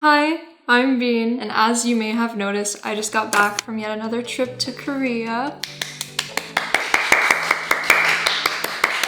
Hi, I'm Bean, and as you may have noticed, I just got back from yet another trip to Korea.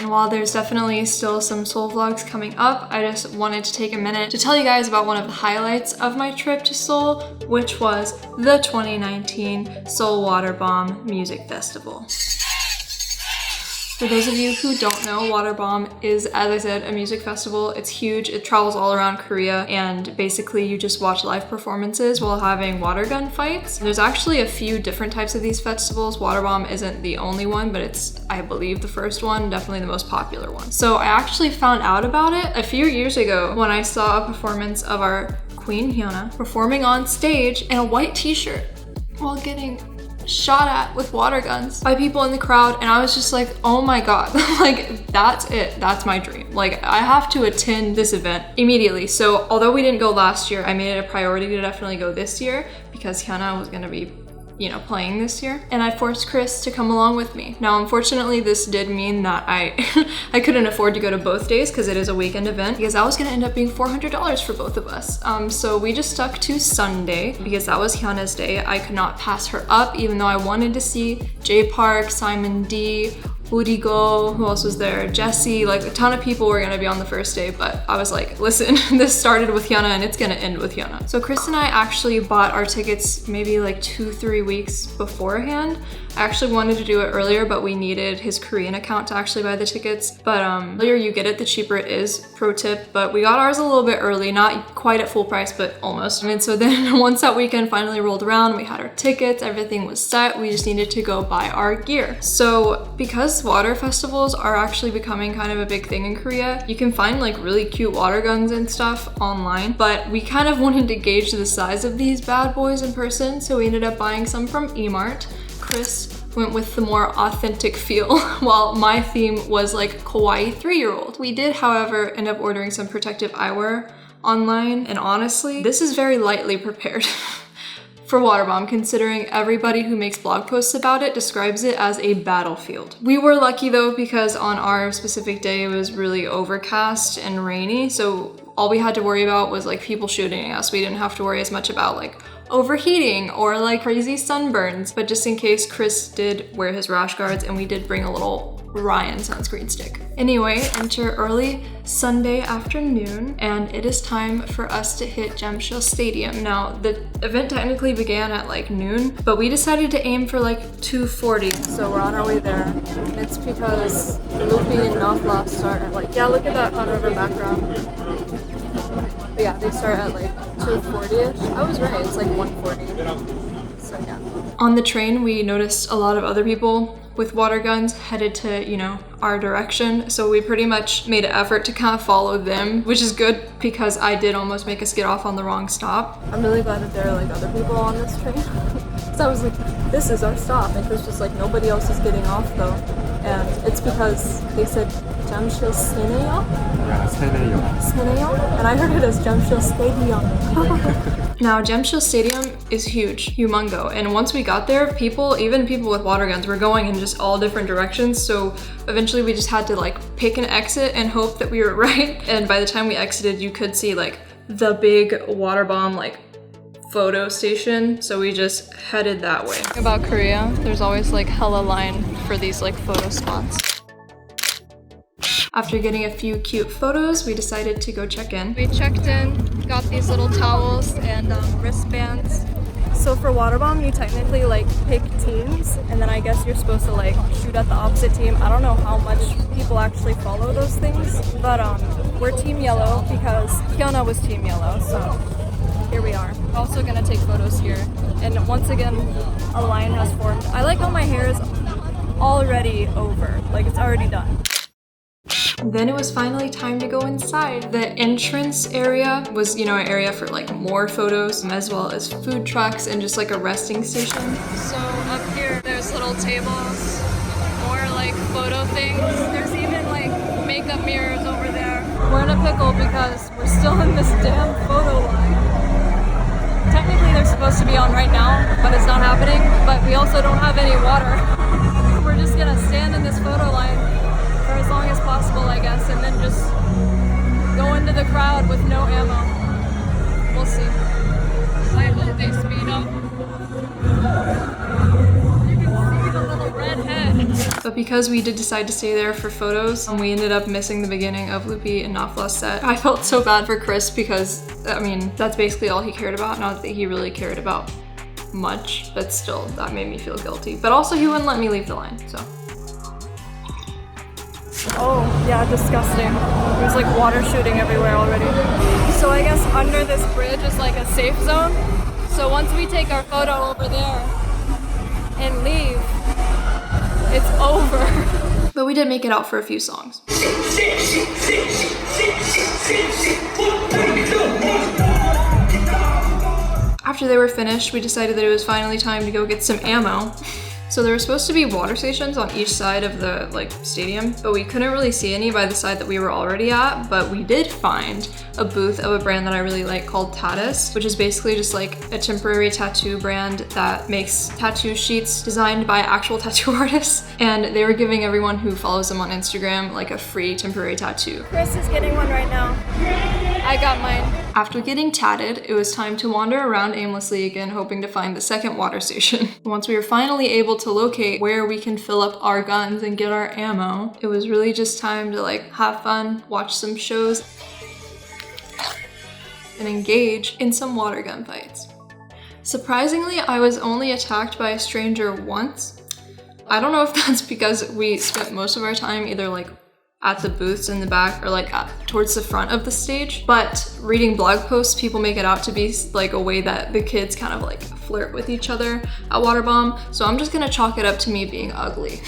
And while there's definitely still some Seoul vlogs coming up, I just wanted to take a minute to tell you guys about one of the highlights of my trip to Seoul, which was the 2019 Seoul Waterbomb Music Festival. For those of you who don't know, Waterbomb is, as I said, a music festival. It's huge, it travels all around Korea, and basically you just watch live performances while having water gun fights. There's actually a few different types of these festivals. Waterbomb isn't the only one, but it's, I believe, the first one, definitely the most popular one. So I actually found out about it a few years ago when I saw a performance of our Queen Hyuna performing on stage in a white t-shirt while getting shot at with water guns by people in the crowd, and I was just like, oh my god, like that's it, that's my dream. Like I have to attend this event immediately. So although we didn't go last year, I made it a priority to definitely go this year because Hyuna was gonna be, you know, playing this year, and I forced Chris to come along with me. Now unfortunately this did mean that I couldn't afford to go to both days because it is a weekend event, because that was gonna end up being $400 for both of us. So we just stuck to Sunday because that was Hyuna's day. I could not pass her up, even though I wanted to see J Park, Simon D, Urigo, who else was there? Jesse, like a ton of people were gonna be on the first day, but I was like, listen, this started with Hyuna and it's gonna end with Hyuna. So Chris and I actually bought our tickets maybe like 2-3 weeks beforehand. I actually wanted to do it earlier, but we needed his Korean account to actually buy the tickets. But the earlier you get it, the cheaper it is, pro tip. But we got ours a little bit early, not quite at full price, but almost. And so then once that weekend finally rolled around, we had our tickets, everything was set. We just needed to go buy our gear. So because water festivals are actually becoming kind of a big thing in Korea, you can find like really cute water guns and stuff online, but we kind of wanted to gauge the size of these bad boys in person, so we ended up buying some from E-Mart. Chris went with the more authentic feel, while my theme was like kawaii 3-year-old. We did, however, end up ordering some protective eyewear online, and honestly, this is very lightly prepared for Waterbomb, considering everybody who makes blog posts about it describes it as a battlefield. We were lucky though, because on our specific day it was really overcast and rainy, so all we had to worry about was like people shooting us. We didn't have to worry as much about like overheating or like crazy sunburns, but just in case, Chris did wear his rash guards, and we did bring a little Ryan sunscreen stick. Anyway, enter early Sunday afternoon, and it is time for us to hit Seoul Stadium. Now, the event technically began at like noon, but we decided to aim for like 2:40, so we're on our way there. And it's because Luffy and Nafla start at like, yeah, look at that Hot River background. But yeah, they start at like 2:40ish. I was right, it's like 1:40. So yeah. On the train, we noticed a lot of other people with water guns headed to, you know, our direction. So we pretty much made an effort to kind of follow them, which is good because I did almost make us get off on the wrong stop. I'm really glad that there are like other people on this train. So I was like, this is our stop. And it was just like, nobody else is getting off though. And it's because they said Seoul Stadium? Yeah, Stadium? And I heard it as Seoul Stadium. Now, Seoul Stadium is huge, humongo, and once we got there, even people with water guns were going in just all different directions, so eventually we just had to like pick an exit and hope that we were right, and by the time we exited, you could see like the big Waterbomb like photo station, so we just headed that way. About Korea, there's always like hella line for these like photo spots. After getting a few cute photos, we decided to go check in. We checked in, got these little towels and wristbands. So for Waterbomb, you technically like pick teams, and then I guess you're supposed to like shoot at the opposite team. I don't know how much people actually follow those things, but we're team yellow because Hyuna was team yellow, so here we are. Also gonna take photos here. And once again, a line has formed. I like how my hair is already over, like it's already done. Then it was finally time to go inside. The entrance area was, you know, an area for like more photos, as well as food trucks and just like a resting station. So up here, there's little tables, more like photo things. There's even like makeup mirrors over there. We're in a pickle because we're still in this damn photo line. Technically they're supposed to be on right now, but it's not happening. But we also don't have any water. We're just gonna stand in this photo line for as long as possible, I guess, and then just go into the crowd with no ammo. We'll see. I hope they speed up. You can see the little red head. But because we did decide to stay there for photos, we ended up missing the beginning of Loopy and Nafla's set. I felt so bad for Chris because, I mean, that's basically all he cared about. Not that he really cared about much, but still, that made me feel guilty. But also, he wouldn't let me leave the line, so. Oh, yeah, disgusting. There's like water shooting everywhere already. So I guess under this bridge is like a safe zone. So once we take our photo over there and leave, it's over. But we did make it out for a few songs. After they were finished, we decided that it was finally time to go get some ammo. So there were supposed to be water stations on each side of the stadium, but we couldn't really see any by the side that we were already at, but we did find a booth of a brand that I really like called Tatis, which is basically just like a temporary tattoo brand that makes tattoo sheets designed by actual tattoo artists. And they were giving everyone who follows them on Instagram like a free temporary tattoo. Chris is getting one right now. I got mine. After getting tatted, it was time to wander around aimlessly again, hoping to find the second water station. Once we were finally able to locate where we can fill up our guns and get our ammo, it was really just time to have fun, watch some shows, and engage in some water gun fights. Surprisingly, I was only attacked by a stranger once. I don't know if that's because we spent most of our time either at the booths in the back or towards the front of the stage, but reading blog posts, people make it out to be a way that the kids kind of flirt with each other at Waterbomb, so I'm just gonna chalk it up to me being ugly.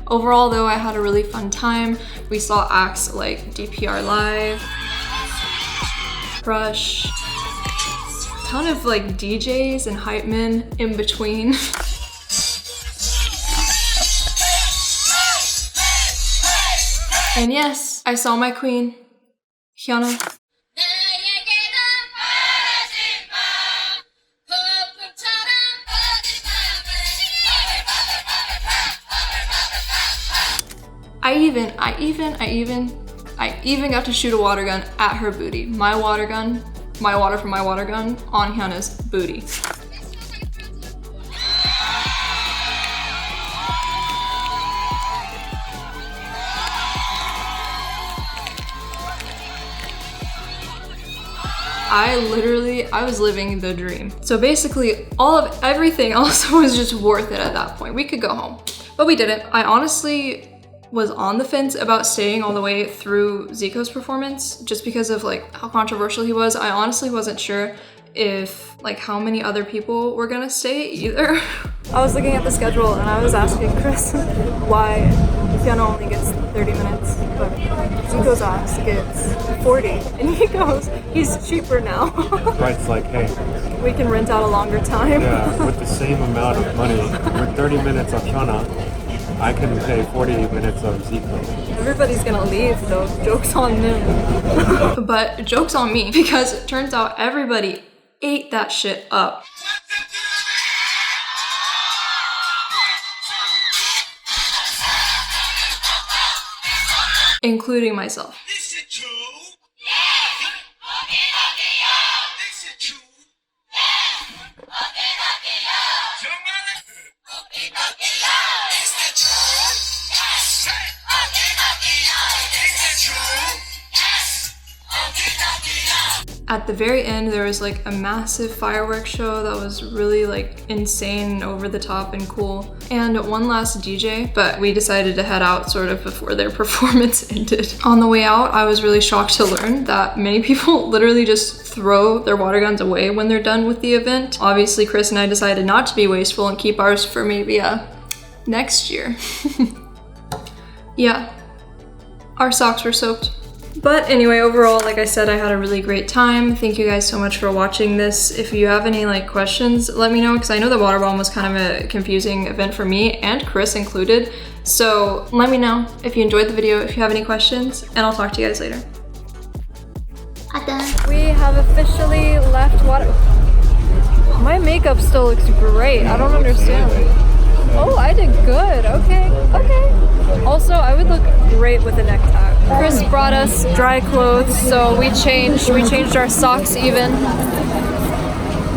Overall though, I had a really fun time. We saw acts like DPR Live, Crush, a ton of DJs and hype men in between. And yes, I saw my queen, Hyuna. I even got to shoot a water gun at her booty. My water gun, my water from my water gun on Hyuna's booty. I was living the dream. So basically everything else was just worth it at that point. We could go home, but we didn't. I honestly was on the fence about staying all the way through Zico's performance just because of how controversial he was. I honestly wasn't sure if how many other people were gonna stay either. I was looking at the schedule and I was asking Chris why Hyuna only gets 30 minutes, but Zico's ass gets 40. And he goes, he's cheaper now. Right, it's hey, we can rent out a longer time. Yeah, with the same amount of money, with 30 minutes of Hyuna, I can pay 40 minutes of Zico. Everybody's gonna leave though, joke's on them. But joke's on me, because it turns out everybody ate that shit up. Including myself. At the very end, there was a massive fireworks show that was really insane and over the top and cool. And one last DJ, but we decided to head out sort of before their performance ended. On the way out, I was really shocked to learn that many people literally just throw their water guns away when they're done with the event. Obviously, Chris and I decided not to be wasteful and keep ours for maybe next year. Yeah, our socks were soaked. But anyway, overall, like I said, I had a really great time. Thank you guys so much for watching this. If you have any questions, let me know, because I know the Waterbomb was kind of a confusing event for me and Chris included. So let me know if you enjoyed the video, if you have any questions, and I'll talk to you guys later. We have officially left water. My makeup still looks great. I don't understand. Oh, I did good. Okay. Also, I would look great with a necktie. Chris brought us dry clothes, so we changed our socks even.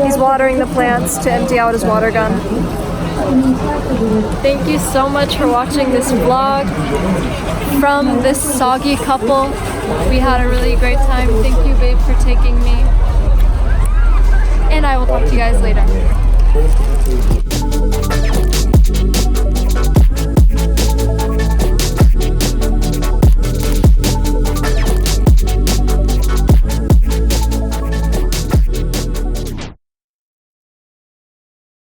He's watering the plants to empty out his water gun. Thank you so much for watching this vlog from this soggy couple. We had a really great time. Thank you, babe, for taking me. And I will talk to you guys later.